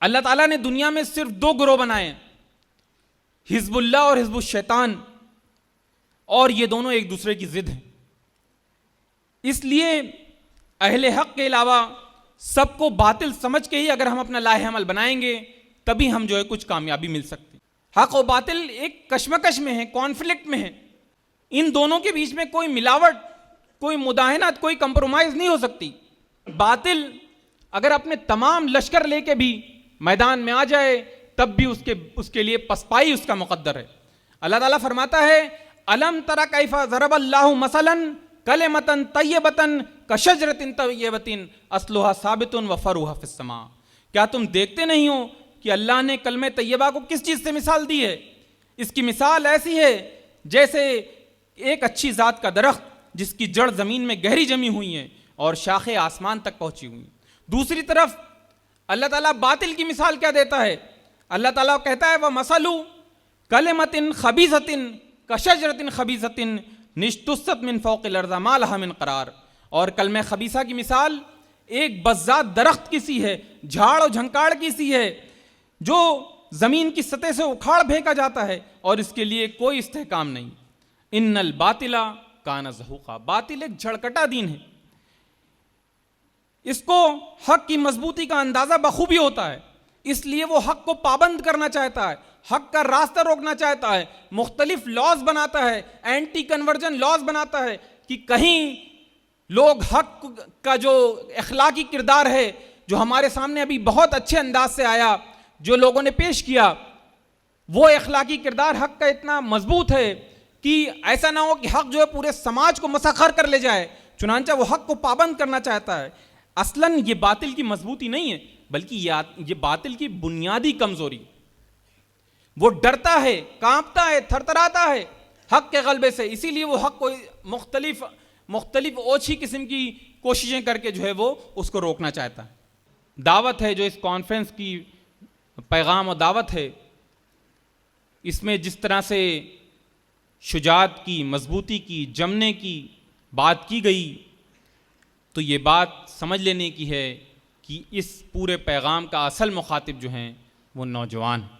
اللہ تعالیٰ نے دنیا میں صرف دو گروہ بنائے ہیں، حزب اللہ اور حزب الشیطان، اور یہ دونوں ایک دوسرے کی ضد ہیں۔ اس لیے اہل حق کے علاوہ سب کو باطل سمجھ کے ہی اگر ہم اپنا لائحہ عمل بنائیں گے تبھی ہم جو ہے کچھ کامیابی مل سکتی۔ حق و باطل ایک کشمکش میں ہے، کانفلکٹ میں ہے، ان دونوں کے بیچ میں کوئی ملاوٹ، کوئی مداہنت، کوئی کمپرومائز نہیں ہو سکتی۔ باطل اگر اپنے تمام لشکر لے کے بھی میدان میں آ جائے تب بھی اس کے لیے پسپائی اس کا مقدر ہے۔ اللہ تعالیٰ فرماتا ہے الم تر کیف ضرب اللہ مثلا کلمۃ طیبۃ کشجرۃ طیبۃ اصلھا ثابت وفرعھا فی السماء، کیا تم دیکھتے نہیں ہو کہ اللہ نے کلمہ طیبہ کو کس چیز سے مثال دی ہے؟ اس کی مثال ایسی ہے جیسے ایک اچھی ذات کا درخت جس کی جڑ زمین میں گہری جمی ہوئی ہیں اور شاخیں آسمان تک پہنچی ہوئی ہیں۔ دوسری طرف اللہ تعالیٰ باطل کی مثال کیا دیتا ہے؟ اللہ تعالیٰ کہتا ہے وَمَثَلُ كَلِمَةٍ خَبِيثَةٍ كَشَجَرَةٍ خَبِيثَةٍ اجْتُثَّتْ مِنْ فَوْقِ الْأَرْضِ مَا لَهَا مِنْ قَرَارٍ، اور کلمہ خبیثہ کی مثال ایک بزاد درخت کی سی ہے، جھاڑ و جھنکاڑ کی سی ہے، جو زمین کی سطح سے اکھاڑ پھینکا جاتا ہے اور اس کے لیے کوئی استحکام نہیں۔ ان الباطل کان زہوقا، باطل ایک جھڑکٹا دین ہے، اس کو حق کی مضبوطی کا اندازہ بخوبی ہوتا ہے، اس لیے وہ حق کو پابند کرنا چاہتا ہے، حق کا راستہ روکنا چاہتا ہے، مختلف لاز بناتا ہے، اینٹی کنورجن لاز بناتا ہے کہ کہیں لوگ حق کا جو اخلاقی کردار ہے جو ہمارے سامنے ابھی بہت اچھے انداز سے آیا، جو لوگوں نے پیش کیا، وہ اخلاقی کردار حق کا اتنا مضبوط ہے کہ ایسا نہ ہو کہ حق جو ہے پورے سماج کو مسخر کر لے جائے، چنانچہ وہ حق کو پابند کرنا چاہتا ہے۔ اصلاً یہ باطل کی مضبوطی نہیں ہے بلکہ یہ باطل کی بنیادی کمزوری، وہ ڈرتا ہے، کانپتا ہے، تھرتھراتا ہے حق کے غلبے سے، اسی لیے وہ حق کو مختلف اوچھی قسم کی کوششیں کر کے جو ہے وہ اس کو روکنا چاہتا ہے۔ دعوت ہے جو اس کانفرنس کی پیغام و دعوت ہے، اس میں جس طرح سے شجاعت کی، مضبوطی کی، جمنے کی بات کی گئی، تو یہ بات سمجھ لینے کی ہے کہ اس پورے پیغام کا اصل مخاطب جو ہیں وہ نوجوان ہیں۔